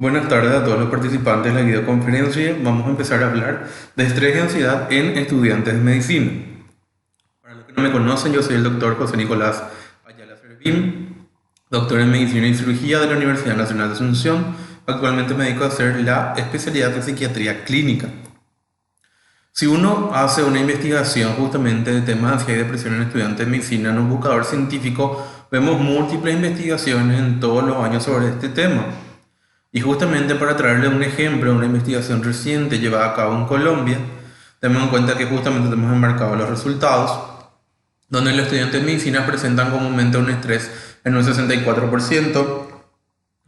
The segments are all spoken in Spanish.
Buenas tardes a todos los participantes de la videoconferencia. Vamos a empezar a hablar de estrés y ansiedad en estudiantes de medicina. Para los que no me conocen, yo soy el doctor José Nicolás Ayala Servín, doctor en Medicina y Cirugía de la Universidad Nacional de Asunción. Actualmente me dedico a hacer la especialidad de psiquiatría clínica. Si uno hace una investigación justamente de temas de ansiedad y depresión en estudiantes de medicina en un buscador científico, vemos múltiples investigaciones en todos los años sobre este tema. Y justamente para traerle un ejemplo, una investigación reciente llevada a cabo en Colombia, tenemos en cuenta que justamente tenemos enmarcado los resultados, donde los estudiantes de medicina presentan comúnmente un estrés en un 64%,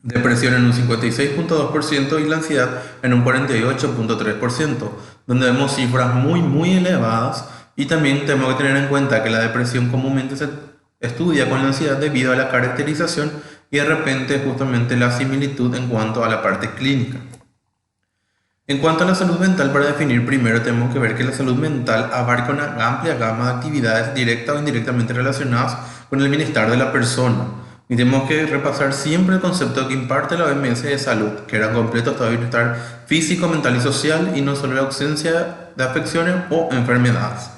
depresión en un 56.2% y la ansiedad en un 48.3%, donde vemos cifras muy elevadas. Y también tenemos que tener en cuenta que la depresión comúnmente se estudia con la ansiedad debido a la caracterización y de repente justamente la similitud en cuanto a la parte clínica. En cuanto a la salud mental, para definir primero tenemos que ver que la salud mental abarca una amplia gama de actividades directas o indirectamente relacionadas con el bienestar de la persona. Y tenemos que repasar siempre el concepto que imparte la OMS de salud, que era completo estado de bienestar físico, mental y social, y no solo la ausencia de afecciones o enfermedades.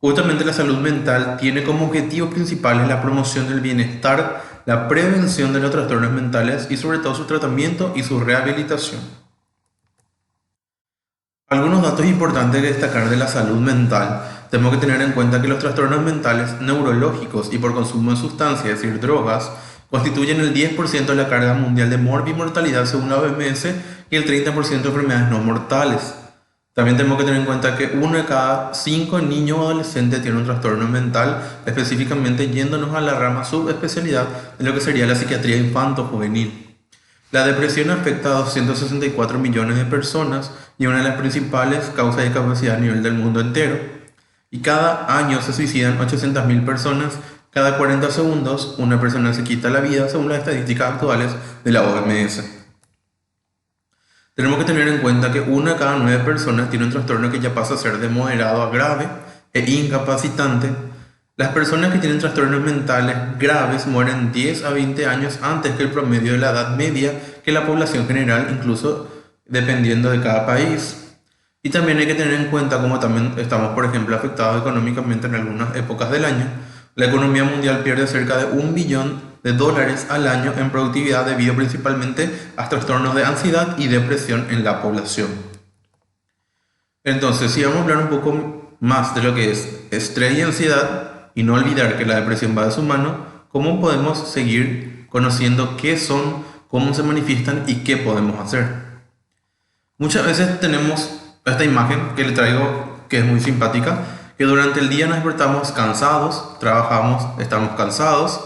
Justamente la salud mental tiene como objetivos principales la promoción del bienestar, la prevención de los trastornos mentales y sobre todo su tratamiento y su rehabilitación. Algunos datos importantes que destacar de la salud mental. Tenemos que tener en cuenta que los trastornos mentales neurológicos y por consumo de sustancias, es decir, drogas, constituyen el 10% de la carga mundial de morbimortalidad según la OMS y el 30% de enfermedades no mortales. También tenemos que tener en cuenta que uno de cada 5 niños o adolescentes tiene un trastorno mental, específicamente yéndonos a la rama subespecialidad de lo que sería la psiquiatría infanto-juvenil. La depresión afecta a 264 millones de personas y es una de las principales causas de discapacidad a nivel del mundo entero. Y cada año se suicidan 800.000 personas, cada 40 segundos una persona se quita la vida según las estadísticas actuales de la OMS. Tenemos que tener en cuenta que una de cada 9 personas tiene un trastorno que ya pasa a ser de moderado a grave e incapacitante. Las personas que tienen trastornos mentales graves mueren 10 a 20 años antes que el promedio de la edad media que la población general, incluso dependiendo de cada país. Y también hay que tener en cuenta cómo también estamos, por ejemplo, afectados económicamente en algunas épocas del año. La economía mundial pierde cerca de $1 billón al año en productividad debido principalmente a trastornos de ansiedad y depresión en la población. Entonces, si vamos a hablar un poco más de lo que es estrés y ansiedad, y no olvidar que la depresión va de su mano, ¿cómo podemos seguir conociendo qué son, cómo se manifiestan y qué podemos hacer? Muchas veces tenemos esta imagen que le traigo, que es muy simpática, que durante el día nos despertamos cansados, trabajamos, estamos cansados,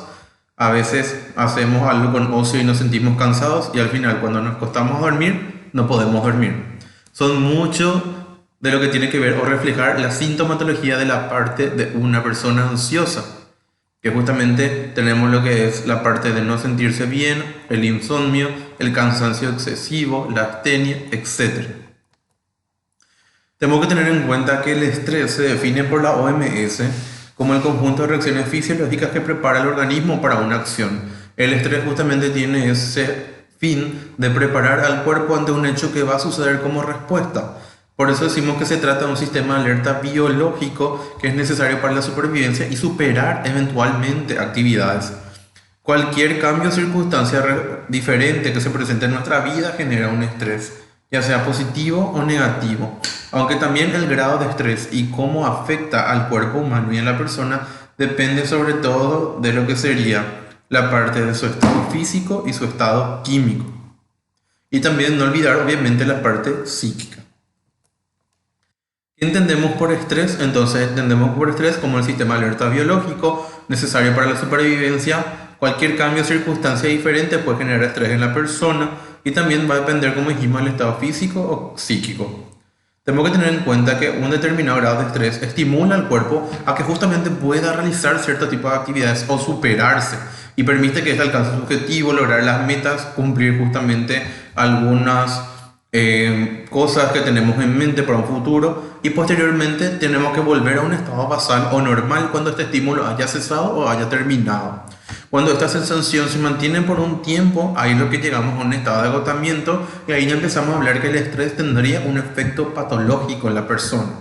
a veces hacemos algo con ocio y nos sentimos cansados y al final cuando nos acostamos a dormir no podemos dormir. Son mucho de lo que tiene que ver o reflejar la sintomatología de la parte de una persona ansiosa, que justamente tenemos lo que es la parte de no sentirse bien, el insomnio, el cansancio excesivo, la astenia, etc. Tenemos que tener en cuenta que el estrés se define por la OMS como el conjunto de reacciones fisiológicas que prepara el organismo para una acción. El estrés justamente tiene ese fin de preparar al cuerpo ante un hecho que va a suceder como respuesta. Por eso decimos que se trata de un sistema de alerta biológico que es necesario para la supervivencia y superar eventualmente actividades. Cualquier cambio o circunstancia diferente que se presente en nuestra vida genera un estrés, ya sea positivo o negativo. Aunque también el grado de estrés y cómo afecta al cuerpo humano y a la persona depende sobre todo de lo que sería la parte de su estado físico y su estado químico. Y también no olvidar obviamente la parte psíquica. ¿Qué entendemos por estrés? Entonces entendemos por estrés como el sistema de alerta biológico necesario para la supervivencia. Cualquier cambio o circunstancia diferente puede generar estrés en la persona y también va a depender, como dijimos, del estado físico o psíquico. Tenemos que tener en cuenta que un determinado grado de estrés estimula al cuerpo a que justamente pueda realizar cierto tipo de actividades o superarse y permite que éste alcance su objetivo, lograr las metas, cumplir justamente algunas cosas que tenemos en mente para un futuro y posteriormente tenemos que volver a un estado basal o normal cuando este estímulo haya cesado o haya terminado. Cuando esta sensación se mantiene por un tiempo, ahí es lo que llegamos a un estado de agotamiento y ahí ya empezamos a hablar que el estrés tendría un efecto patológico en la persona.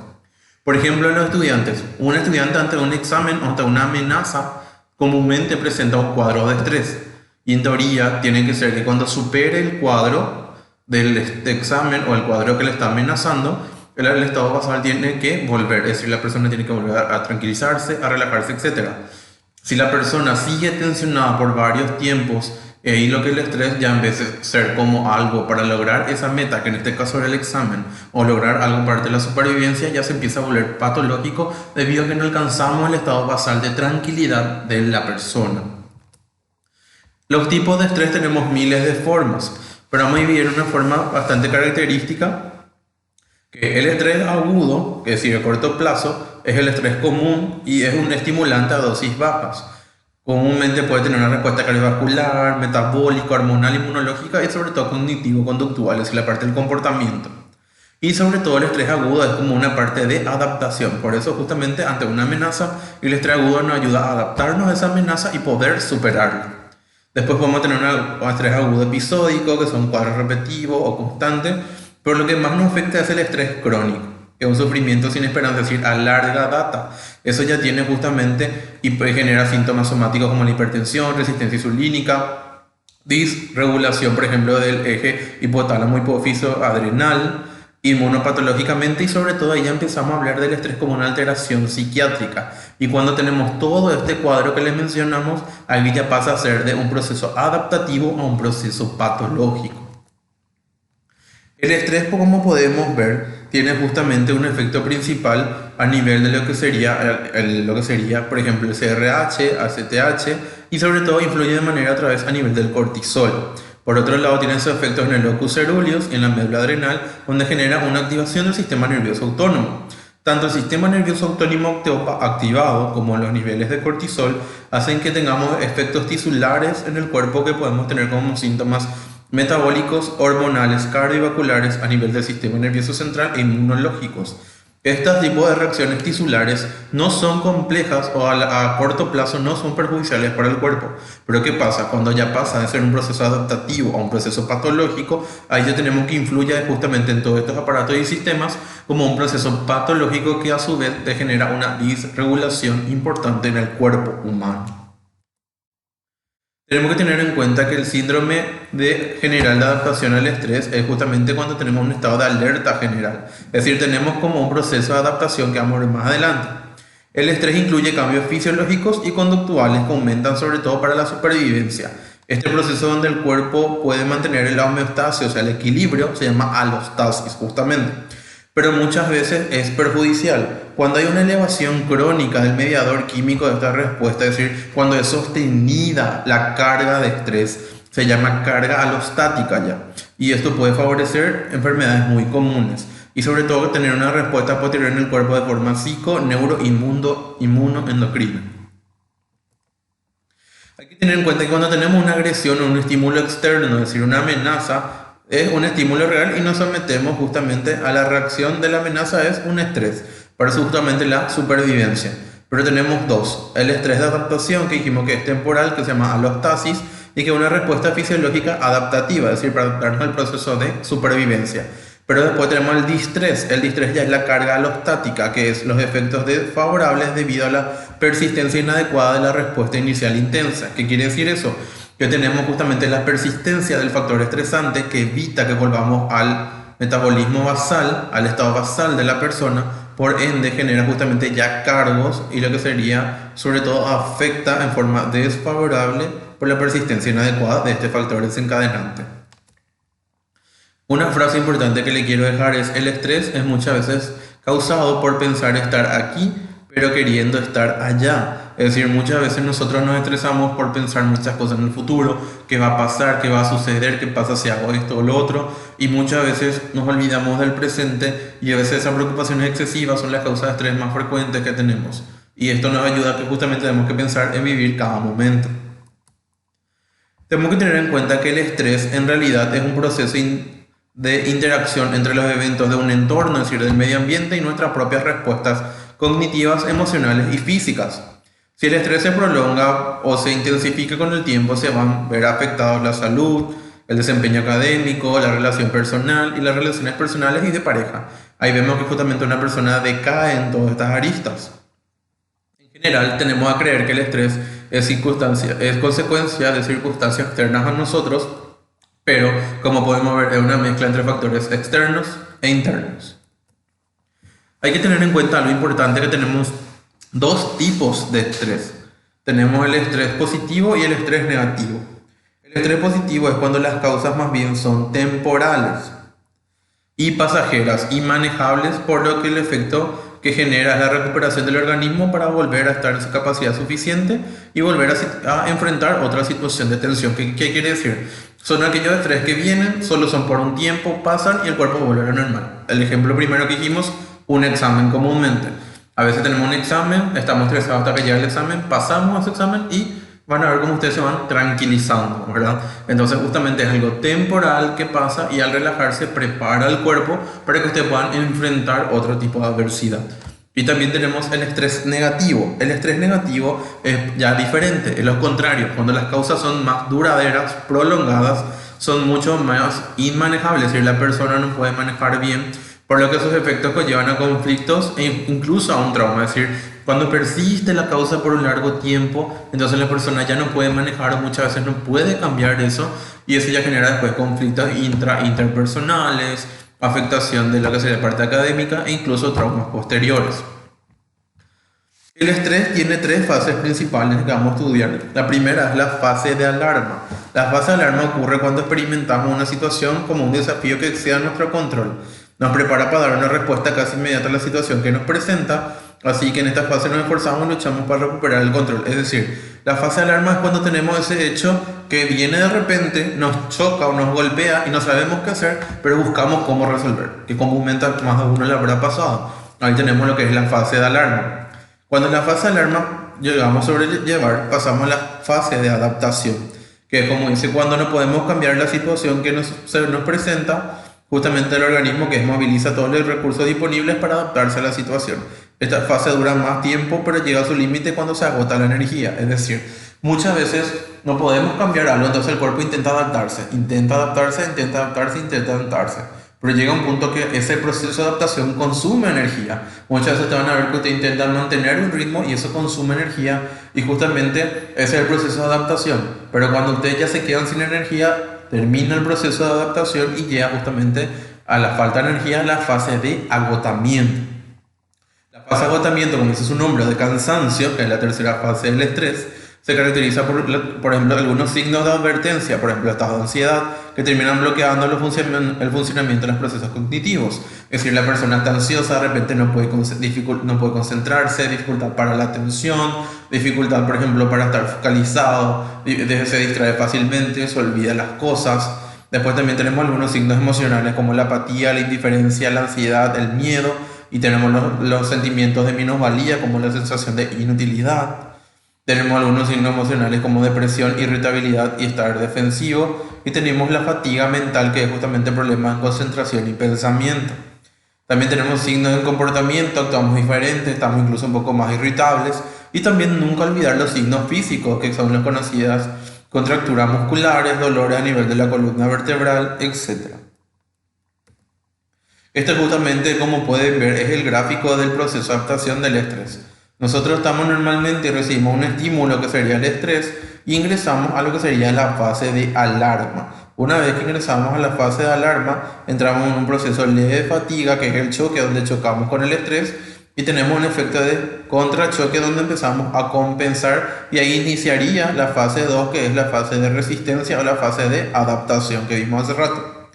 Por ejemplo, en los estudiantes, un estudiante ante un examen o ante una amenaza comúnmente presenta un cuadro de estrés y en teoría tiene que ser que cuando supere el cuadro del examen o el cuadro que le está amenazando, el estado basal tiene que volver, es decir, la persona tiene que volver a tranquilizarse, a relajarse, etc. Si la persona sigue tensionada por varios tiempos, y lo que el estrés ya en vez de ser como algo para lograr esa meta, que en este caso era el examen, o lograr algo parte de la supervivencia, ya se empieza a volver patológico debido a que no alcanzamos el estado basal de tranquilidad de la persona. Los tipos de estrés tenemos miles de formas, pero vamos a dividir una forma bastante característica, que el estrés agudo, que es decir, a corto plazo, es el estrés común y es un estimulante a dosis bajas. Comúnmente puede tener una respuesta cardiovascular, metabólica, hormonal, inmunológica y sobre todo cognitivo-conductual, es decir, la parte del comportamiento. Y sobre todo el estrés agudo es como una parte de adaptación. Por eso justamente ante una amenaza, el estrés agudo nos ayuda a adaptarnos a esa amenaza y poder superarla. Después podemos tener un estrés agudo episódico, que son cuadros repetitivos o constantes, pero lo que más nos afecta es el estrés crónico, que es un sufrimiento sin esperanza, es decir, a larga data. Eso ya tiene justamente y puede generar síntomas somáticos como la hipertensión, resistencia insulínica, disregulación, por ejemplo, del eje hipotálamo hipófiso adrenal, inmunopatológicamente y sobre todo ahí ya empezamos a hablar del estrés como una alteración psiquiátrica. Y cuando tenemos todo este cuadro que les mencionamos, ahí ya pasa a ser de un proceso adaptativo a un proceso patológico. El estrés, como podemos ver, tiene justamente un efecto principal a nivel de lo que sería, por ejemplo, el CRH, ACTH y sobre todo influye de manera otra vez a nivel del cortisol. Por otro lado, tiene esos efectos en el locus coeruleus y en la médula adrenal, donde genera una activación del sistema nervioso autónomo. Tanto el sistema nervioso autónomo activado como los niveles de cortisol hacen que tengamos efectos tisulares en el cuerpo que podemos tener como síntomas metabólicos, hormonales, cardiovasculares a nivel del sistema nervioso central e inmunológicos. Estos tipos de reacciones tisulares no son complejas o a corto plazo no son perjudiciales para el cuerpo. Pero ¿qué pasa? Cuando ya pasa de ser un proceso adaptativo a un proceso patológico, ahí ya tenemos que influya justamente en todos estos aparatos y sistemas como un proceso patológico que a su vez te genera una disregulación importante en el cuerpo humano. Tenemos que tener en cuenta que el síndrome general de adaptación al estrés es justamente cuando tenemos un estado de alerta general. Es decir, tenemos como un proceso de adaptación que vamos a ver más adelante. El estrés incluye cambios fisiológicos y conductuales que aumentan sobre todo para la supervivencia. Este proceso donde el cuerpo puede mantener la homeostasis, o sea, el equilibrio, se llama alostasis justamente. Pero muchas veces es perjudicial. Cuando hay una elevación crónica del mediador químico de esta respuesta, es decir, cuando es sostenida la carga de estrés, se llama carga alostática ya. Y esto puede favorecer enfermedades muy comunes. Y sobre todo tener una respuesta posterior en el cuerpo de forma inmunoendocrina. Hay que tener en cuenta que cuando tenemos una agresión o un estímulo externo, es decir, una amenaza, es un estímulo real y nos sometemos justamente a la reacción de la amenaza, es un estrés, para justamente la supervivencia. Pero tenemos dos, el estrés de adaptación que dijimos que es temporal, que se llama alostasis, y que es una respuesta fisiológica adaptativa, es decir, para adaptarnos al proceso de supervivencia. Pero después tenemos el distrés ya es la carga alostática, que es los efectos desfavorables debido a la persistencia inadecuada de la respuesta inicial intensa. ¿Qué quiere decir eso? Que tenemos justamente la persistencia del factor estresante que evita que volvamos al metabolismo basal, al estado basal de la persona, por ende genera justamente ya cargos y lo que sería, sobre todo, afecta en forma desfavorable por la persistencia inadecuada de este factor desencadenante. Una frase importante que le quiero dejar es: el estrés es muchas veces causado por pensar estar aquí, pero queriendo estar allá. Es decir, muchas veces nosotros nos estresamos por pensar muchas cosas en el futuro, qué va a pasar, qué va a suceder, qué pasa si hago esto o lo otro, y muchas veces nos olvidamos del presente y a veces esas preocupaciones excesivas son las causas de estrés más frecuentes que tenemos. Y esto nos ayuda a que justamente tenemos que pensar en vivir cada momento. Tenemos que tener en cuenta que el estrés en realidad es un proceso de interacción entre los eventos de un entorno, es decir, del medio ambiente y nuestras propias respuestas cognitivas, emocionales y físicas. Si el estrés se prolonga o se intensifica con el tiempo, se van a ver afectados la salud, el desempeño académico, la relación personal y las relaciones personales y de pareja. Ahí vemos que justamente una persona decae en todas estas aristas. En general, tenemos a creer que el estrés es consecuencia de circunstancias externas a nosotros, pero como podemos ver, es una mezcla entre factores externos e internos. Hay que tener en cuenta algo importante, que tenemos dos tipos de estrés. Tenemos el estrés positivo y el estrés negativo. El estrés positivo es cuando las causas más bien son temporales y pasajeras y manejables, por lo que el efecto que genera es la recuperación del organismo para volver a estar en su capacidad suficiente y volver a enfrentar otra situación de tensión. ¿Qué quiere decir? Son aquellos estrés que vienen, solo son por un tiempo, pasan y el cuerpo vuelve a lo normal. El ejemplo primero que dijimos, un examen comúnmente. A veces tenemos un examen, estamos estresados hasta que llega el examen, pasamos a ese examen y van a ver cómo ustedes se van tranquilizando, ¿verdad? Entonces justamente es algo temporal que pasa y al relajarse prepara el cuerpo para que ustedes puedan enfrentar otro tipo de adversidad. Y también tenemos el estrés negativo. El estrés negativo es ya diferente, es lo contrario. Cuando las causas son más duraderas, prolongadas, son mucho más inmanejables, es decir, la persona no puede manejar bien, por lo que sus efectos conllevan a conflictos e incluso a un trauma. Es decir, cuando persiste la causa por un largo tiempo, entonces la persona ya no puede manejar, o muchas veces no puede cambiar eso, y eso ya genera después conflictos interpersonales, afectación de lo que sería la parte académica e incluso traumas posteriores. El estrés tiene tres fases principales que vamos a estudiar. La primera es la fase de alarma. La fase de alarma ocurre cuando experimentamos una situación como un desafío que exceda nuestro control. Nos prepara para dar una respuesta casi inmediata a la situación que nos presenta, así que en esta fase nos esforzamos y luchamos para recuperar el control. Es decir, la fase de alarma es cuando tenemos ese hecho que viene de repente, nos choca o nos golpea y no sabemos qué hacer, pero buscamos cómo resolver, que comúnmente a más de uno le habrá pasado. Ahí tenemos lo que es la fase de alarma. Cuando en la fase de alarma llegamos a sobrellevar, pasamos a la fase de adaptación, que es como dice, cuando no podemos cambiar la situación que se nos presenta, justamente el organismo que moviliza todos los recursos disponibles para adaptarse a la situación. Esta fase dura más tiempo, pero llega a su límite cuando se agota la energía. Es decir, muchas veces no podemos cambiar algo, entonces el cuerpo intenta adaptarse, pero llega un punto que ese proceso de adaptación consume energía. Muchas veces te van a ver que usted intenta mantener un ritmo y eso consume energía, y justamente ese es el proceso de adaptación. Pero cuando ustedes ya se quedan sin energía, termina el proceso de adaptación y llega justamente a la falta de energía, la fase de agotamiento. La fase de agotamiento, como dice su nombre, de cansancio, que es la tercera fase del estrés, se caracteriza por ejemplo, algunos signos de advertencia, por ejemplo, estados de ansiedad, que terminan bloqueando el funcionamiento de los procesos cognitivos. Es decir, la persona está ansiosa, de repente no puede concentrarse, dificultad para la atención, dificultad, por ejemplo, para estar focalizado, se distrae fácilmente, se olvida las cosas. Después también tenemos algunos signos emocionales como la apatía, la indiferencia, la ansiedad, el miedo, y tenemos los sentimientos de minusvalía como la sensación de inutilidad. Tenemos algunos signos emocionales como depresión, irritabilidad y estar defensivo. Y tenemos la fatiga mental, que es justamente problemas de concentración y pensamiento. También tenemos signos de comportamiento, actuamos diferentes, estamos incluso un poco más irritables. Y también nunca olvidar los signos físicos, que son las conocidas contracturas musculares, dolores a nivel de la columna vertebral, etc. Este justamente, como pueden ver, es el gráfico del proceso de adaptación del estrés. Nosotros estamos normalmente y recibimos un estímulo que sería el estrés y ingresamos a lo que sería la fase de alarma. Una vez que ingresamos a la fase de alarma, entramos en un proceso leve de fatiga, que es el choque, donde chocamos con el estrés, y tenemos un efecto de contrachoque donde empezamos a compensar, y ahí iniciaría la fase 2, que es la fase de resistencia o la fase de adaptación que vimos hace rato.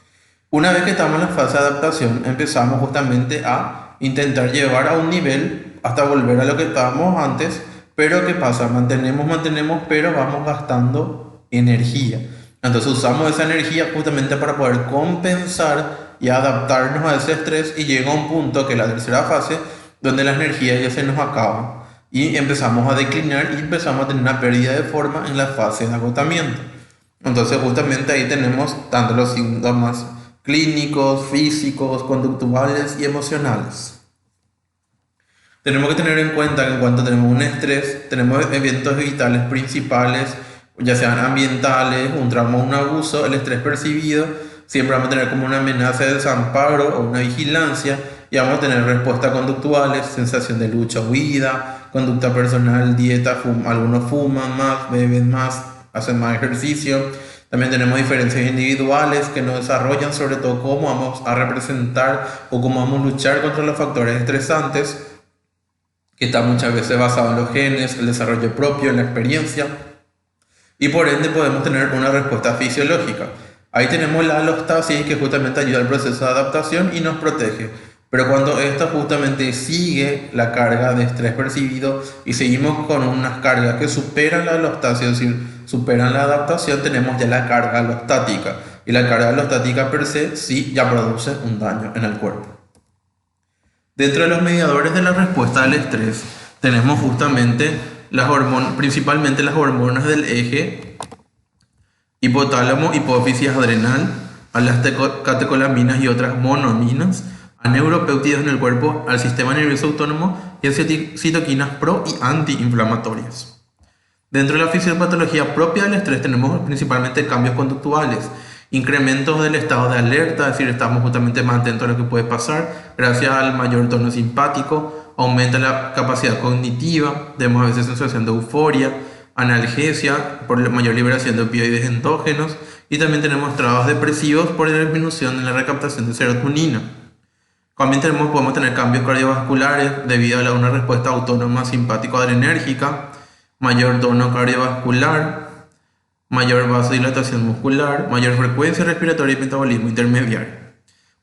Una vez que estamos en la fase de adaptación, empezamos justamente a intentar llevar a un nivel hasta volver a lo que estábamos antes, pero ¿qué pasa? Mantenemos, pero vamos gastando energía. Entonces usamos esa energía justamente para poder compensar y adaptarnos a ese estrés, y llega un punto, que es la tercera fase, donde la energía ya se nos acaba y empezamos a declinar y empezamos a tener una pérdida de forma en la fase de agotamiento. Entonces justamente ahí tenemos tanto los síntomas clínicos, físicos, conductuales y emocionales. Tenemos que tener en cuenta que en cuanto tenemos un estrés, tenemos eventos vitales principales, ya sean ambientales, un trauma o un abuso. El estrés percibido siempre vamos a tener como una amenaza de desamparo o una vigilancia, y vamos a tener respuestas conductuales, sensación de lucha o huida, conducta personal, dieta, algunos fuman más, beben más, hacen más ejercicio. También tenemos diferencias individuales que nos desarrollan sobre todo cómo vamos a representar o cómo vamos a luchar contra los factores estresantes, que está muchas veces basado en los genes, el desarrollo propio, en la experiencia, y por ende podemos tener una respuesta fisiológica. Ahí tenemos la alostasis, que justamente ayuda al proceso de adaptación y nos protege. Pero cuando esta justamente sigue la carga de estrés percibido y seguimos con unas cargas que superan la alostasis, es decir, superan la adaptación, tenemos ya la carga alostática. Y la carga alostática per se sí ya produce un daño en el cuerpo. Dentro de los mediadores de la respuesta al estrés tenemos justamente las hormonas, principalmente las hormonas del eje: hipotálamo, hipófisis, adrenal, a las catecolaminas y otras monoaminas, a neuropéptidos en el cuerpo, al sistema nervioso autónomo y a citoquinas pro y antiinflamatorias. Dentro de la fisiopatología propia del estrés tenemos principalmente cambios conductuales, incrementos del estado de alerta, es decir, estamos justamente más atentos a lo que puede pasar gracias al mayor tono simpático, aumenta la capacidad cognitiva, tenemos a veces sensación de euforia, analgesia por la mayor liberación de opioides endógenos, y también tenemos estados depresivos por la disminución en la recaptación de serotonina. También podemos tener cambios cardiovasculares debido a una respuesta autónoma simpático-adrenérgica, mayor tono cardiovascular, mayor vasodilatación muscular, mayor frecuencia respiratoria y metabolismo intermediario.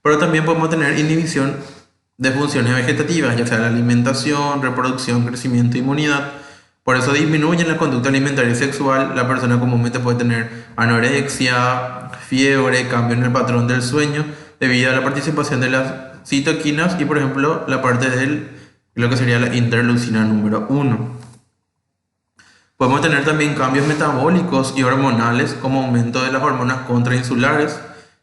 Pero también podemos tener inhibición de funciones vegetativas, ya sea la alimentación, reproducción, crecimiento e inmunidad. Por eso disminuye la conducta alimentaria y sexual. La persona comúnmente puede tener anorexia, fiebre, cambio en el patrón del sueño debido a la participación de las citoquinas y, por ejemplo, la parte de lo que sería la interleucina número 1. Podemos tener también cambios metabólicos y hormonales como aumento de las hormonas contrainsulares,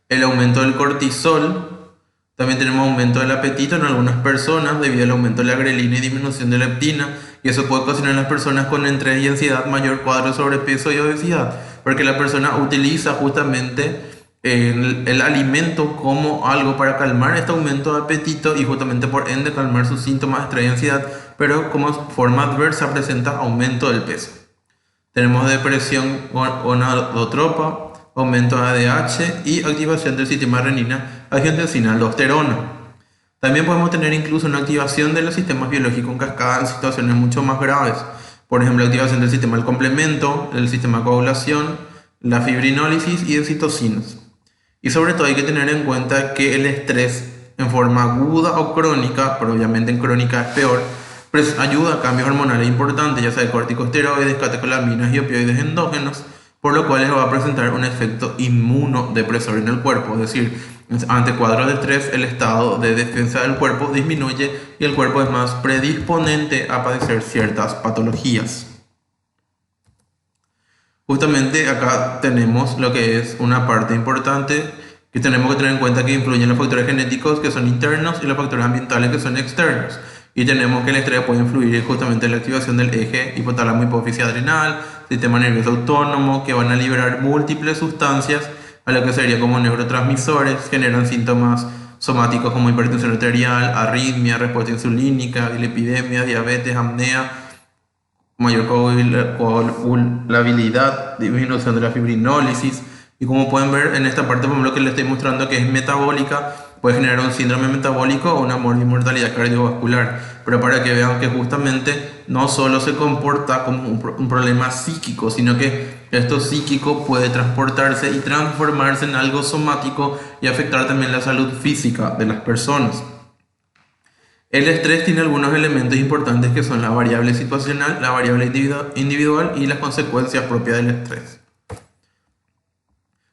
el aumento del cortisol. También tenemos aumento del apetito en algunas personas debido al aumento de la grelina y disminución de la leptina, y eso puede ocasionar en las personas con estrés y ansiedad mayor cuadro de sobrepeso y obesidad, porque la persona utiliza justamente el alimento como algo para calmar este aumento de apetito y justamente por ende calmar sus síntomas de estrés y ansiedad, pero como forma adversa presenta aumento del peso. Tenemos depresión gonadotropa, aumento de ADH y activación del sistema renina, angiotensina, aldosterona. También podemos tener incluso una activación de los sistemas biológicos en cascada en situaciones mucho más graves. Por ejemplo, activación del sistema del complemento, el sistema de coagulación, la fibrinólisis y de citocinas. Y sobre todo hay que tener en cuenta que el estrés en forma aguda o crónica, pero obviamente en crónica es peor, pues ayuda a cambios hormonales importantes, ya sea de corticosteroides, catecolaminas y opioides endógenos, por lo cual va a presentar un efecto inmunodepresor en el cuerpo, es decir, ante cuadros de estrés el estado de defensa del cuerpo disminuye y el cuerpo es más predisponente a padecer ciertas patologías. Justamente acá tenemos lo que es una parte importante que tenemos que tener en cuenta, que influyen los factores genéticos que son internos y los factores ambientales que son externos. Y tenemos que el estrés puede influir justamente en la activación del eje hipotálamo, hipófisis, adrenal, sistema nervioso autónomo, que van a liberar múltiples sustancias a lo que sería como neurotransmisores, generan síntomas somáticos como hipertensión arterial, arritmia, respuesta insulínica, dislipidemia, diabetes, apnea, mayor coagulabilidad, disminución de la fibrinólisis. Y como pueden ver en esta parte, por ejemplo, que les estoy mostrando, que es metabólica, puede generar un síndrome metabólico o una mortalidad cardiovascular. Pero para que vean que justamente no solo se comporta como un problema psíquico, sino que esto psíquico puede transportarse y transformarse en algo somático y afectar también la salud física de las personas. El estrés tiene algunos elementos importantes que son la variable situacional, la variable individual y las consecuencias propias del estrés.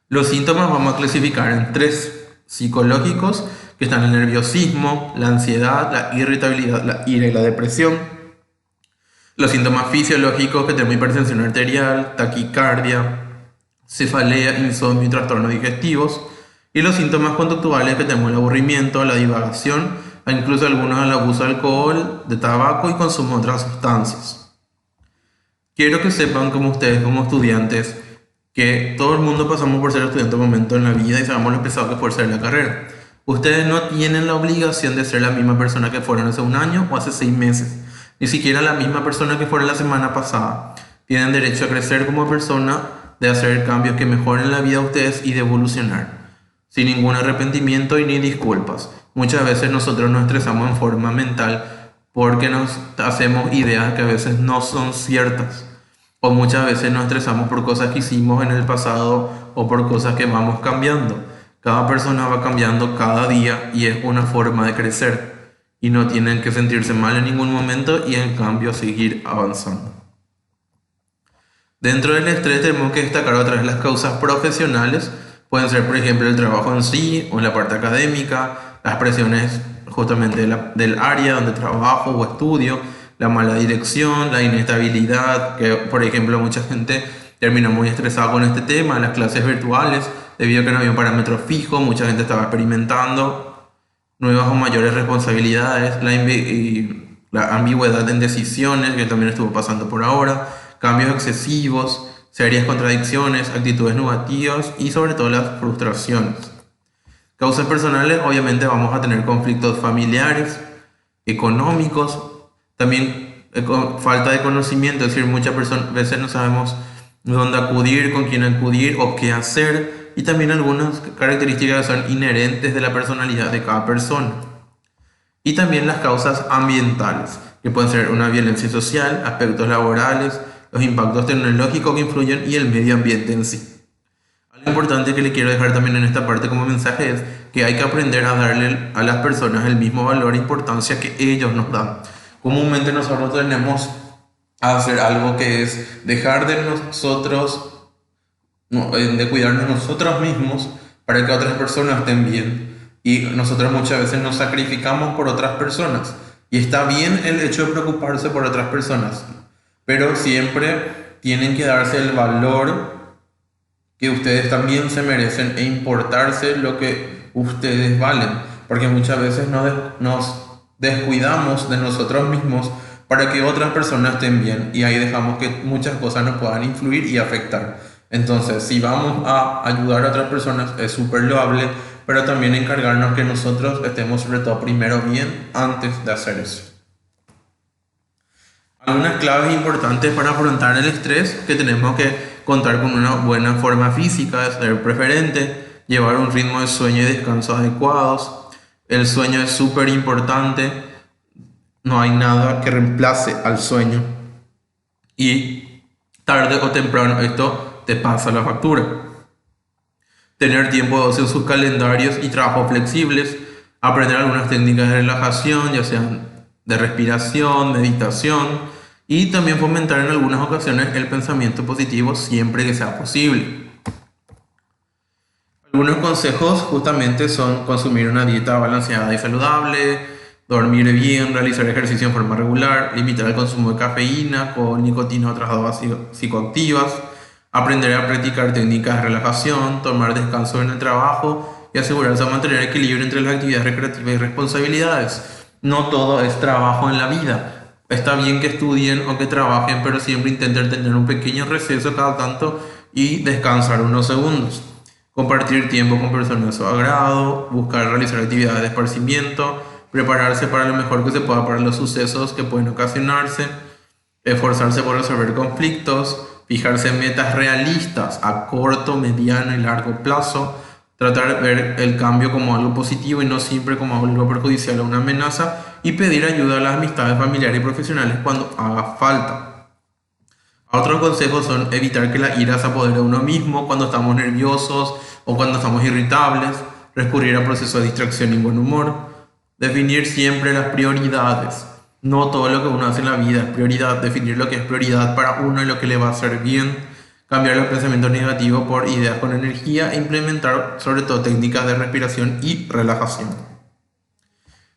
Los síntomas vamos a clasificar en 3: psicológicos, que están el nerviosismo, la ansiedad, la irritabilidad, la ira y la depresión. Los síntomas fisiológicos, que tenemos hipertensión arterial, taquicardia, cefalea, insomnio y trastornos digestivos. Y los síntomas conductuales, que tenemos el aburrimiento, la divagación, incluso algunos al abuso de alcohol, de tabaco y consumo de otras sustancias. Quiero que sepan como ustedes, como estudiantes, que todo el mundo pasamos por ser estudiante un momento en la vida y sabemos lo pesado que puede ser la carrera. Ustedes no tienen la obligación de ser la misma persona que fueron hace un año o hace 6 meses, ni siquiera la misma persona que fueron la semana pasada. Tienen derecho a crecer como persona, de hacer cambios que mejoren la vida de ustedes y de evolucionar, sin ningún arrepentimiento y ni disculpas. Muchas veces nosotros nos estresamos en forma mental porque nos hacemos ideas que a veces no son ciertas. O muchas veces nos estresamos por cosas que hicimos en el pasado o por cosas que vamos cambiando. Cada persona va cambiando cada día y es una forma de crecer. Y no tienen que sentirse mal en ningún momento y en cambio seguir avanzando. Dentro del estrés tenemos que destacar otra vez las causas profesionales. Pueden ser, por ejemplo, el trabajo en sí o la parte académica, las presiones justamente del área donde trabajo o estudio, la mala dirección, la inestabilidad, que por ejemplo mucha gente terminó muy estresada con este tema, las clases virtuales, debido a que no había un parámetro fijo, mucha gente estaba experimentando nuevas o mayores responsabilidades, la ambigüedad en decisiones, que también estuvo pasando por ahora, cambios excesivos, serias contradicciones, actitudes negativas y sobre todo las frustraciones. Causas personales, obviamente vamos a tener conflictos familiares, económicos, también falta de conocimiento, es decir, muchas veces no sabemos dónde acudir, con quién acudir o qué hacer, y también algunas características que son inherentes de la personalidad de cada persona. Y también las causas ambientales, que pueden ser una violencia social, aspectos laborales, los impactos tecnológicos que influyen y el medio ambiente en sí. Algo importante que le quiero dejar también en esta parte como mensaje es que hay que aprender a darle a las personas el mismo valor e importancia que ellos nos dan. Comúnmente nosotros tenemos a hacer algo que es dejar de nosotros, de cuidarnos nosotros mismos para que otras personas estén bien. Y nosotros muchas veces nos sacrificamos por otras personas. Y está bien el hecho de preocuparse por otras personas, pero siempre tienen que darse el valor que ustedes también se merecen e importarse lo que ustedes valen, porque muchas veces nos descuidamos de nosotros mismos para que otras personas estén bien y ahí dejamos que muchas cosas nos puedan influir y afectar. Entonces, si vamos a ayudar a otras personas es súper loable, pero también encargarnos que nosotros estemos sobre todo primero bien antes de hacer eso. Algunas claves importantes para afrontar el estrés: que tenemos que contar con una buena forma física, ser preferente, llevar un ritmo de sueño y descanso adecuados. El sueño es súper importante, no hay nada que reemplace al sueño y tarde o temprano esto te pasa la factura. Tener tiempo de ocio en sus calendarios y trabajos flexibles, aprender algunas técnicas de relajación, ya sean de respiración, meditación, y también fomentar en algunas ocasiones el pensamiento positivo siempre que sea posible. Algunos consejos justamente son consumir una dieta balanceada y saludable, dormir bien, realizar ejercicio en forma regular, limitar el consumo de cafeína con nicotina o otras drogas psicoactivas, aprender a practicar técnicas de relajación, tomar descanso en el trabajo y asegurarse de mantener equilibrio entre las actividades recreativas y responsabilidades. No todo es trabajo en la vida. Está bien que estudien o que trabajen, pero siempre intenten tener un pequeño receso cada tanto y descansar unos segundos. Compartir tiempo con personas de su agrado, buscar realizar actividades de esparcimiento, prepararse para lo mejor que se pueda para los sucesos que pueden ocasionarse, esforzarse por resolver conflictos, fijarse metas realistas a corto, mediano y largo plazo, tratar de ver el cambio como algo positivo y no siempre como algo perjudicial o una amenaza, y pedir ayuda a las amistades familiares y profesionales cuando haga falta. Otros consejos son evitar que la ira se apodere de uno mismo cuando estamos nerviosos o cuando estamos irritables, recurrir a procesos de distracción y buen humor, definir siempre las prioridades. No todo lo que uno hace en la vida es prioridad, definir lo que es prioridad para uno y lo que le va a hacer bien, cambiar los pensamientos negativos por ideas con energía e implementar sobre todo técnicas de respiración y relajación.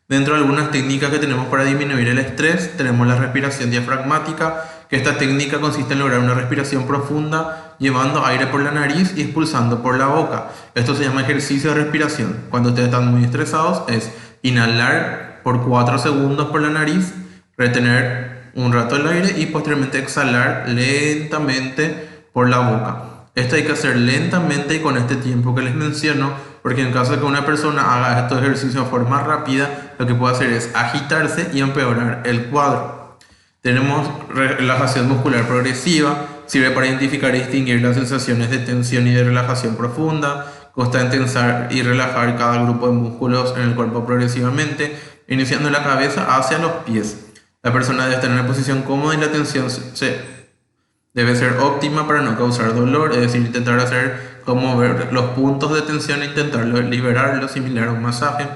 Dentro de algunas técnicas que tenemos para disminuir el estrés, tenemos la respiración diafragmática, que esta técnica consiste en lograr una respiración profunda, llevando aire por la nariz y expulsando por la boca. Esto se llama ejercicio de respiración. Cuando ustedes están muy estresados, es inhalar por 4 segundos por la nariz, retener un rato el aire y posteriormente exhalar lentamente por la boca. Esto hay que hacer lentamente y con este tiempo que les menciono, porque en caso de que una persona haga estos ejercicios de forma rápida, lo que puede hacer es agitarse y empeorar el cuadro. Tenemos relajación muscular progresiva, sirve para identificar y distinguir las sensaciones de tensión y de relajación profunda, consta en tensar y relajar cada grupo de músculos en el cuerpo progresivamente, iniciando la cabeza hacia los pies. La persona debe estar en una posición cómoda y la tensión debe ser óptima para no causar dolor, es decir, intentar hacer como ver los puntos de tensión e intentar liberarlos, similar a un masaje.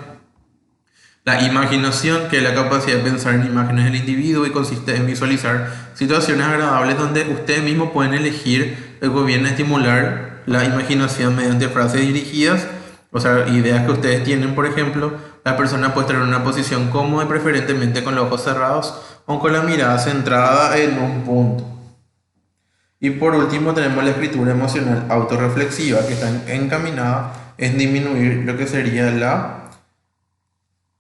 La imaginación, que es la capacidad de pensar en imágenes del individuo y consiste en visualizar situaciones agradables donde ustedes mismos pueden elegir el que viene a estimular la imaginación mediante frases dirigidas, o sea, ideas que ustedes tienen. Por ejemplo, la persona puede estar en una posición cómoda y preferentemente con los ojos cerrados o con la mirada centrada en un punto. Y por último tenemos la escritura emocional autorreflexiva, que está encaminada en disminuir lo que sería la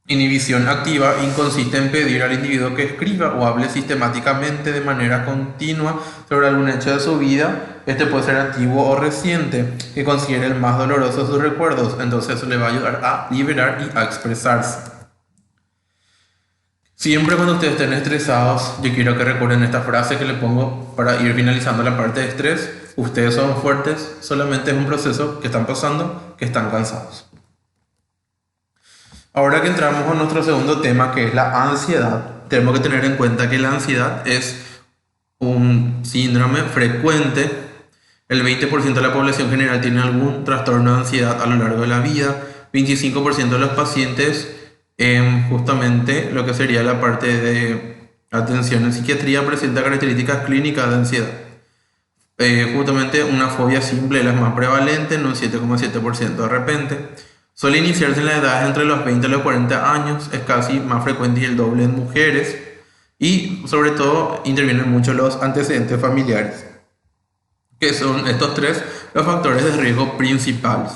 inhibición activa, y consiste en pedir al individuo que escriba o hable sistemáticamente de manera continua sobre algún hecho de su vida. Este puede ser antiguo o reciente, que considere el más doloroso de sus recuerdos. Entonces eso le va a ayudar a liberar y a expresarse. Siempre cuando ustedes estén estresados, yo quiero que recuerden esta frase que le pongo para ir finalizando la parte de estrés. Ustedes son fuertes, solamente es un proceso que están pasando, que están cansados. Ahora que entramos a nuestro segundo tema, que es la ansiedad, tenemos que tener en cuenta que la ansiedad es un síndrome frecuente. El 20% de la población general tiene algún trastorno de ansiedad a lo largo de la vida. 25% de los pacientes justamente lo que sería la parte de atención en psiquiatría presenta características clínicas de ansiedad. Justamente una fobia simple es la más prevalente, en un 7,7% de repente. Suele iniciarse en la edad entre los 20 y los 40 años, es casi más frecuente y el doble en mujeres, y sobre todo intervienen mucho los antecedentes familiares, que son estos tres los factores de riesgo principales.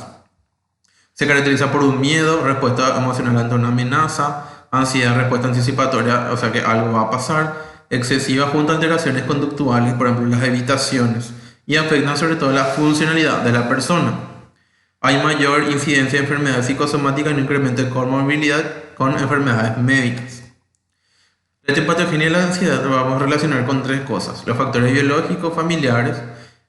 Se caracteriza por un miedo, respuesta emocional ante una amenaza, ansiedad, respuesta anticipatoria, o sea que algo va a pasar, excesiva junto a alteraciones conductuales, por ejemplo las evitaciones, y afectan sobre todo la funcionalidad de la persona. Hay mayor incidencia de enfermedades psicosomáticas y un incremento de comorbilidad con enfermedades médicas. La etiopatogenia y la ansiedad lo vamos a relacionar con tres cosas. Los factores biológicos, familiares,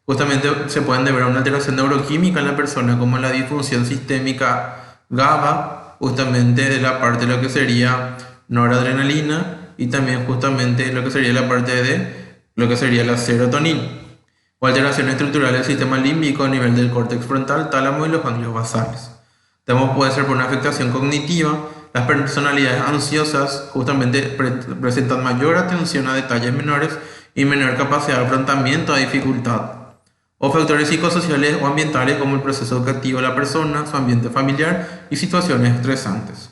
justamente se pueden deber a una alteración neuroquímica en la persona, como la disfunción sistémica GABA, justamente de la parte de lo que sería noradrenalina, y también justamente lo que sería la parte de lo que sería la serotonina, o alteraciones estructurales del sistema límbico a nivel del córtex frontal, tálamo y los ganglios basales. También puede ser por una afectación cognitiva. Las personalidades ansiosas justamente presentan mayor atención a detalles menores y menor capacidad de afrontamiento a dificultad. O factores psicosociales o ambientales como el proceso educativo de la persona, su ambiente familiar y situaciones estresantes.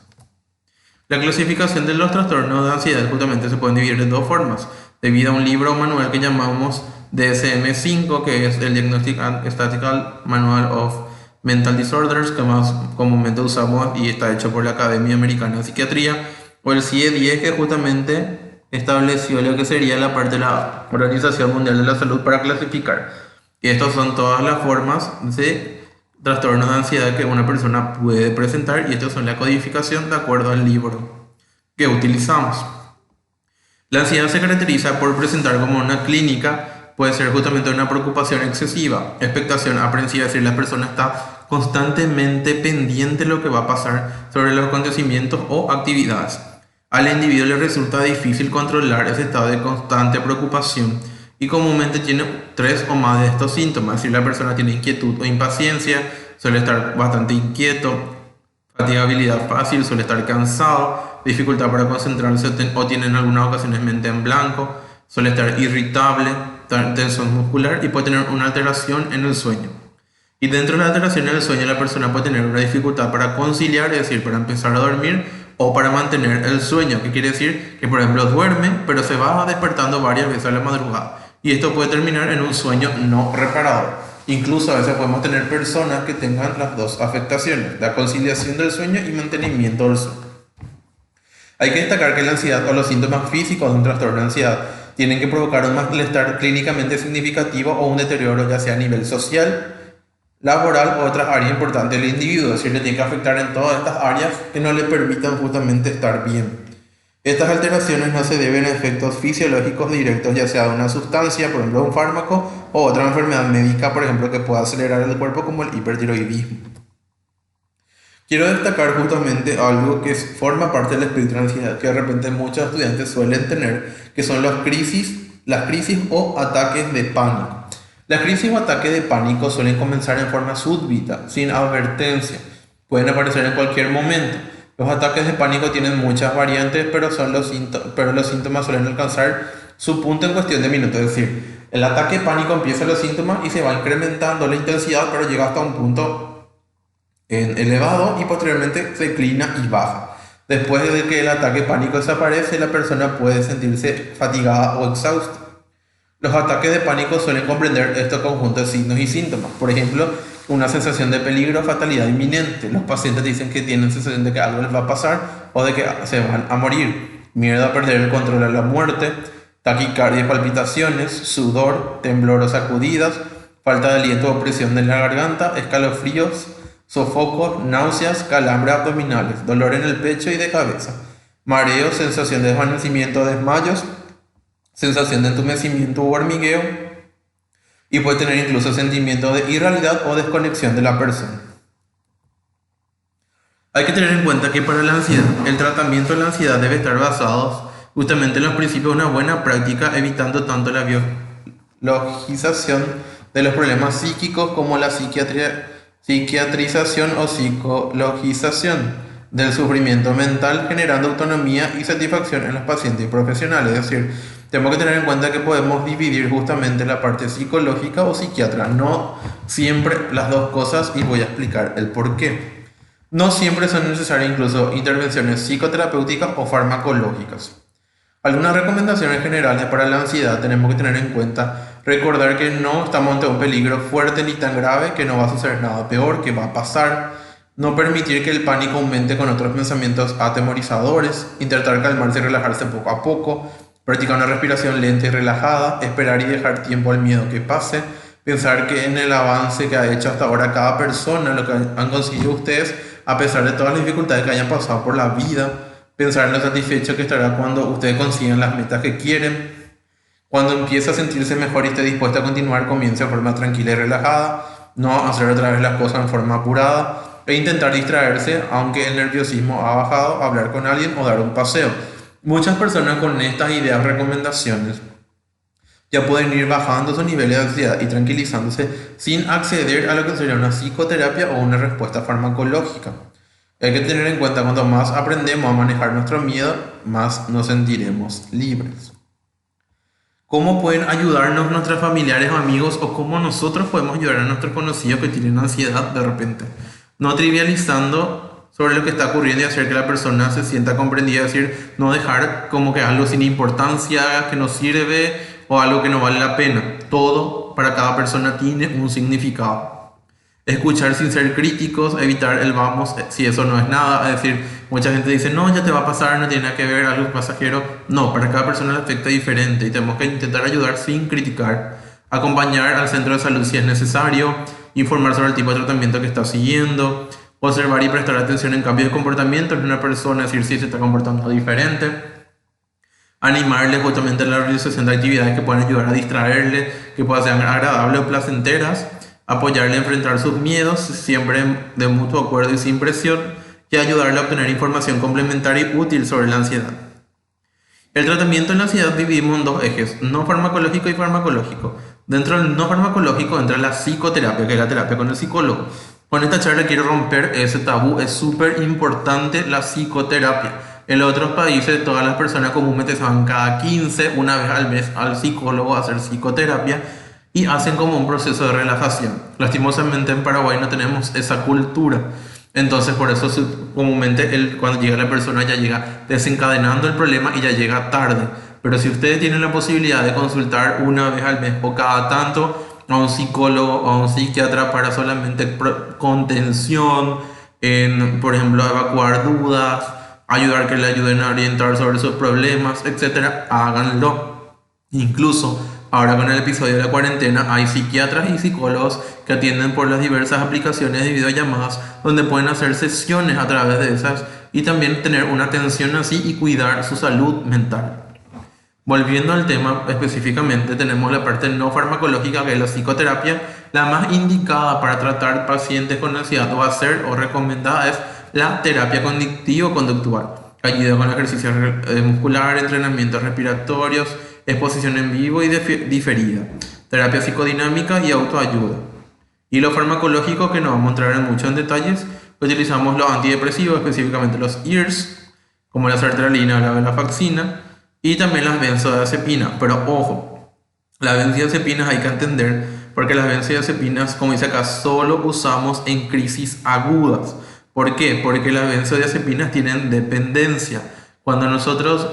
La clasificación de los trastornos de ansiedad justamente se pueden dividir de dos formas, debido a un libro o manual que llamamos DSM-5, que es el Diagnostic and Statistical Manual of Mental Disorders, que más comúnmente usamos y está hecho por la Academia Americana de Psiquiatría, o el CIE-10, que justamente estableció lo que sería la parte de la Organización Mundial de la Salud para clasificar. Y estas son todas las formas de trastornos de ansiedad que una persona puede presentar, y estas son la codificación de acuerdo al libro que utilizamos. La ansiedad se caracteriza por presentar como una clínica. Puede ser justamente una preocupación excesiva, expectación aprensiva, es decir, la persona está constantemente pendiente de lo que va a pasar sobre los acontecimientos o actividades. Al individuo le resulta difícil controlar ese estado de constante preocupación y comúnmente tiene 3 o más de estos síntomas, es decir, la persona tiene inquietud o impaciencia, suele estar bastante inquieto, fatigabilidad fácil, suele estar cansado, dificultad para concentrarse o tiene en algunas ocasiones mente en blanco, suele estar irritable, tensión muscular y puede tener una alteración en el sueño. Y dentro de la alteración en el sueño la persona puede tener una dificultad para conciliar, es decir, para empezar a dormir o para mantener el sueño, que quiere decir que por ejemplo duerme pero se va despertando varias veces a la madrugada, y esto puede terminar en un sueño no reparador. Incluso a veces podemos tener personas que tengan las dos afectaciones, la conciliación del sueño y mantenimiento del sueño. Hay que destacar que la ansiedad o los síntomas físicos de un trastorno de ansiedad tienen que provocar un malestar clínicamente significativo o un deterioro ya sea a nivel social, laboral o otras áreas importantes del individuo, es decir, le tiene que afectar en todas estas áreas que no le permitan justamente estar bien. Estas alteraciones no se deben a efectos fisiológicos directos, ya sea de una sustancia, por ejemplo un fármaco, o otra enfermedad médica, por ejemplo, que pueda acelerar el cuerpo como el hipertiroidismo. Quiero destacar justamente algo que forma parte del espectro de ansiedad, que de repente muchos estudiantes suelen tener, que son las crisis o ataques de pánico. Las crisis o ataques de pánico suelen comenzar en forma súbita, sin advertencia. Pueden aparecer en cualquier momento. Los ataques de pánico tienen muchas variantes, pero los síntomas suelen alcanzar su punto en cuestión de minutos. Es decir, el ataque de pánico empieza los síntomas y se va incrementando la intensidad, pero llega hasta un punto elevado y posteriormente se declina y baja. Después de que el ataque de pánico desaparece, la persona puede sentirse fatigada o exhausta. Los ataques de pánico suelen comprender estos conjuntos de signos y síntomas. Por ejemplo, una sensación de peligro o fatalidad inminente. Los pacientes dicen que tienen sensación de que algo les va a pasar o de que se van a morir. Miedo a perder el control a la muerte, taquicardia y palpitaciones, sudor, temblor o sacudidas, falta de aliento o presión en la garganta, escalofríos, sofocos, náuseas, calambres abdominales, dolor en el pecho y de cabeza, mareos, sensación de desvanecimiento o desmayos, sensación de entumecimiento u hormigueo, y puede tener incluso sentimiento de irrealidad o desconexión de la persona. Hay que tener en cuenta que para la ansiedad, el tratamiento de la ansiedad debe estar basado justamente en los principios de una buena práctica, evitando tanto la biologización de los problemas psíquicos como la psiquiatrización o psicologización del sufrimiento mental, generando autonomía y satisfacción en los pacientes y profesionales. Es decir, tenemos que tener en cuenta que podemos dividir justamente la parte psicológica o psiquiatra, no siempre las dos cosas, y voy a explicar el por qué. No siempre son necesarias incluso intervenciones psicoterapéuticas o farmacológicas. Algunas recomendaciones generales para la ansiedad tenemos que tener en cuenta: recordar que no estamos ante un peligro fuerte ni tan grave, que no va a suceder nada peor, que va a pasar. No permitir que el pánico aumente con otros pensamientos atemorizadores. Intentar calmarse y relajarse poco a poco. Practicar una respiración lenta y relajada. Esperar y dejar tiempo al miedo que pase. Pensar que en el avance que ha hecho hasta ahora cada persona, lo que han conseguido ustedes, a pesar de todas las dificultades que hayan pasado por la vida. Pensar en lo satisfecho que estará cuando ustedes consigan las metas que quieren. Cuando empiece a sentirse mejor y esté dispuesto a continuar, comience de forma tranquila y relajada. No hacer otra vez las cosas en forma apurada. E intentar distraerse, aunque el nerviosismo ha bajado, hablar con alguien o dar un paseo. Muchas personas con estas ideas, recomendaciones, ya pueden ir bajando sus niveles de ansiedad y tranquilizándose sin acceder a lo que sería una psicoterapia o una respuesta farmacológica. Hay que tener en cuenta, cuanto más aprendemos a manejar nuestro miedo, más nos sentiremos libres. ¿Cómo pueden ayudarnos nuestros familiares o amigos, o cómo nosotros podemos ayudar a nuestros conocidos que tienen ansiedad de repente? No trivializando sobre lo que está ocurriendo y hacer que la persona se sienta comprendida, es decir, no dejar como que algo sin importancia, que no sirve o algo que no vale la pena. Todo para cada persona tiene un significado. Escuchar sin ser críticos, evitar el vamos si eso no es nada. Es decir, mucha gente dice, no, ya te va a pasar, no tiene nada que ver, algo pasajero. No, para cada persona le afecta diferente y tenemos que intentar ayudar sin criticar. Acompañar al centro de salud si es necesario, informar sobre el tipo de tratamiento que está siguiendo, observar y prestar atención en cambios de comportamiento en una persona, es decir, si se está comportando diferente. Animarle justamente a la realización de actividades que puedan ayudar a distraerle, que puedan ser agradables o placenteras. Apoyarle a enfrentar sus miedos, siempre de mutuo acuerdo y sin presión, y ayudarle a obtener información complementaria y útil sobre la ansiedad. El tratamiento de la ansiedad dividimos en dos ejes, no farmacológico y farmacológico. Dentro del no farmacológico entra la psicoterapia, que es la terapia con el psicólogo. Con esta charla quiero romper ese tabú, es súper importante la psicoterapia. En otros países todas las personas comúnmente se van cada 15, una vez al mes, al psicólogo a hacer psicoterapia, y hacen como un proceso de relajación. Lastimosamente en Paraguay no tenemos esa cultura. Entonces por eso comúnmente cuando llega la persona ya llega desencadenando el problema y ya llega tarde. Pero si ustedes tienen la posibilidad de consultar una vez al mes o cada tanto a un psicólogo o a un psiquiatra para solamente contención, por ejemplo evacuar dudas, ayudar que le ayuden a orientar sobre sus problemas, etcétera, háganlo. Incluso ahora con el episodio de la cuarentena hay psiquiatras y psicólogos que atienden por las diversas aplicaciones de videollamadas donde pueden hacer sesiones a través de esas y también tener una atención así y cuidar su salud mental. Volviendo al tema específicamente, tenemos la parte no farmacológica, que es la psicoterapia. La más indicada para tratar pacientes con ansiedad o hacer o recomendada es la terapia cognitivo-conductual. Ayuda con ejercicios musculares, entrenamientos respiratorios, exposición en vivo y diferida, terapia psicodinámica y autoayuda. Y lo farmacológico, que no vamos a entrar en muchos detalles, utilizamos los antidepresivos, específicamente los EARS, como la sertralina o la venlafaxina, y también las benzodiazepinas. Pero ojo, las benzodiazepinas hay que entender, porque las benzodiazepinas, como dice acá, solo usamos en crisis agudas. ¿Por qué? Porque las benzodiazepinas tienen dependencia. Cuando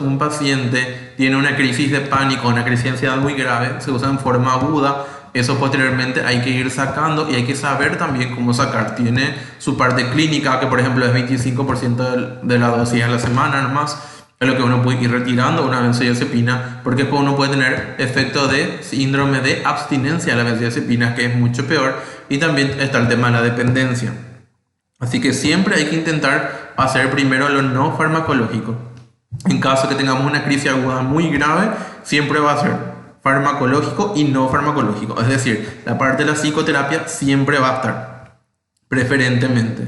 un paciente tiene una crisis de pánico, una crisis de ansiedad muy grave, se usa en forma aguda. Eso posteriormente hay que ir sacando y hay que saber también cómo sacar. Tiene su parte clínica, que por ejemplo es 25% de la dosis a la semana nomás. Es lo que uno puede ir retirando una benzodiazepina, porque después uno puede tener efecto de síndrome de abstinencia a la benzodiazepina, que es mucho peor. Y también está el tema de la dependencia. Así que siempre hay que intentar hacer primero lo no farmacológico. En caso que tengamos una crisis aguda muy grave, siempre va a ser farmacológico y no farmacológico. Es decir, la parte de la psicoterapia siempre va a estar, preferentemente,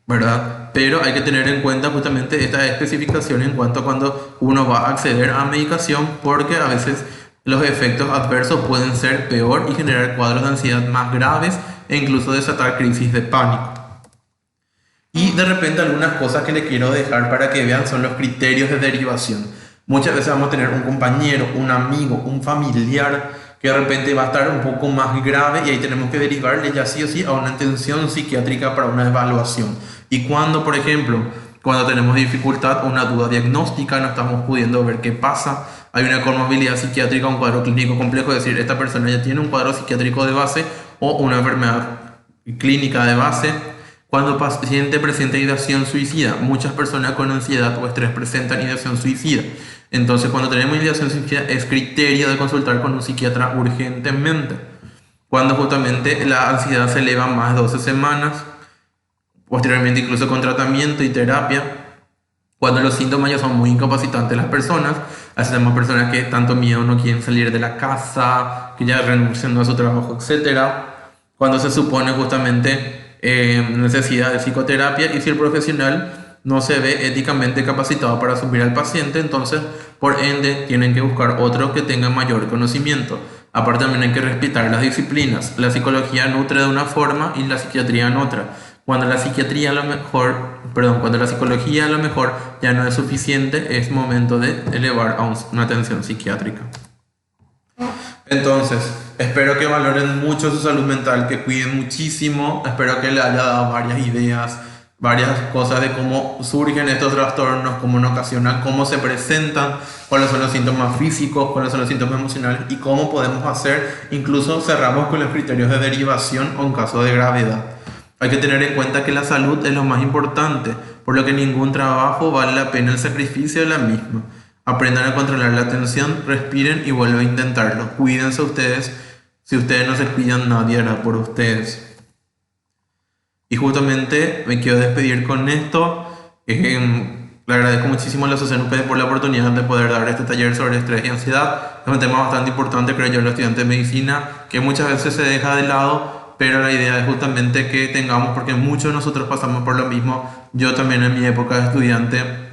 ¿verdad? Pero hay que tener en cuenta justamente esta especificación en cuanto a cuando uno va a acceder a medicación, porque a veces los efectos adversos pueden ser peor y generar cuadros de ansiedad más graves e incluso desatar crisis de pánico. Y de repente algunas cosas que le quiero dejar para que vean son los criterios de derivación. Muchas veces vamos a tener un compañero, un amigo, un familiar que de repente va a estar un poco más grave y ahí tenemos que derivarle ya sí o sí a una atención psiquiátrica para una evaluación. Y cuando, por ejemplo, cuando tenemos dificultad o una duda diagnóstica, no estamos pudiendo ver qué pasa, hay una comorbilidad psiquiátrica, un cuadro clínico complejo, es decir, esta persona ya tiene un cuadro psiquiátrico de base o una enfermedad clínica de base. Cuando el paciente presenta ideación suicida, muchas personas con ansiedad o estrés presentan ideación suicida. Entonces, cuando tenemos ideación suicida, es criterio de consultar con un psiquiatra urgentemente. Cuando justamente la ansiedad se eleva más de 12 semanas, posteriormente incluso con tratamiento y terapia. Cuando los síntomas ya son muy incapacitantes las personas, así tenemos personas que tanto miedo no quieren salir de la casa, que ya renuncian a su trabajo, etc. Cuando se supone justamente necesidad de psicoterapia y si el profesional no se ve éticamente capacitado para asumir al paciente, entonces por ende tienen que buscar otro que tenga mayor conocimiento. Aparte también hay que respetar las disciplinas. La psicología nutre de una forma y la psiquiatría en otra. Cuando la psiquiatría cuando la psicología a lo mejor ya no es suficiente, es momento de elevar a una atención psiquiátrica. Entonces, espero que valoren mucho su salud mental, que cuiden muchísimo. Espero que les haya dado varias ideas, varias cosas de cómo surgen estos trastornos, cómo nos ocasionan, cómo se presentan, cuáles son los síntomas físicos, cuáles son los síntomas emocionales y cómo podemos hacer. Incluso cerramos con los criterios de derivación o en caso de gravedad. Hay que tener en cuenta que la salud es lo más importante, por lo que ningún trabajo vale la pena el sacrificio de la misma. Aprendan a controlar la tensión, respiren y vuelvan a intentarlo. Cuídense ustedes. Si ustedes no se cuidan, nadie hará por ustedes. Y justamente me quiero despedir con esto. Le agradezco muchísimo a la Asociación UPED por la oportunidad de poder dar este taller sobre estrés y ansiedad. Es un tema bastante importante, creo yo, en los estudiantes de medicina, que muchas veces se deja de lado, pero la idea es justamente que tengamos, porque muchos de nosotros pasamos por lo mismo. Yo también en mi época de estudiante.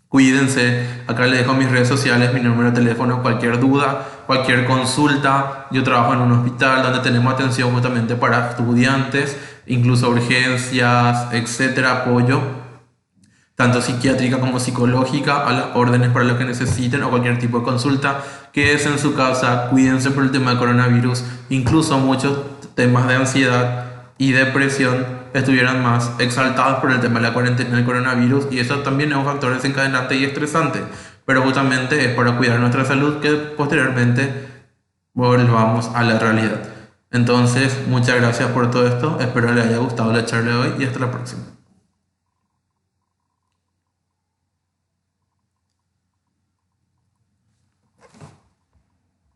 Cuídense. Acá les dejo mis redes sociales, mi número de teléfono, cualquier duda, cualquier consulta. Yo trabajo en un hospital donde tenemos atención justamente para estudiantes, incluso urgencias, etcétera, apoyo, tanto psiquiátrica como psicológica, a las órdenes para lo que necesiten o cualquier tipo de consulta. Quédense en su casa, cuídense por el tema del coronavirus, incluso muchos temas de ansiedad y depresión estuvieran más exaltados por el tema de la cuarentena del coronavirus, y eso también es un factor desencadenante y estresante, pero justamente es para cuidar nuestra salud que posteriormente volvamos a la realidad. Entonces, muchas gracias por todo esto, espero les haya gustado la charla de hoy y hasta la próxima.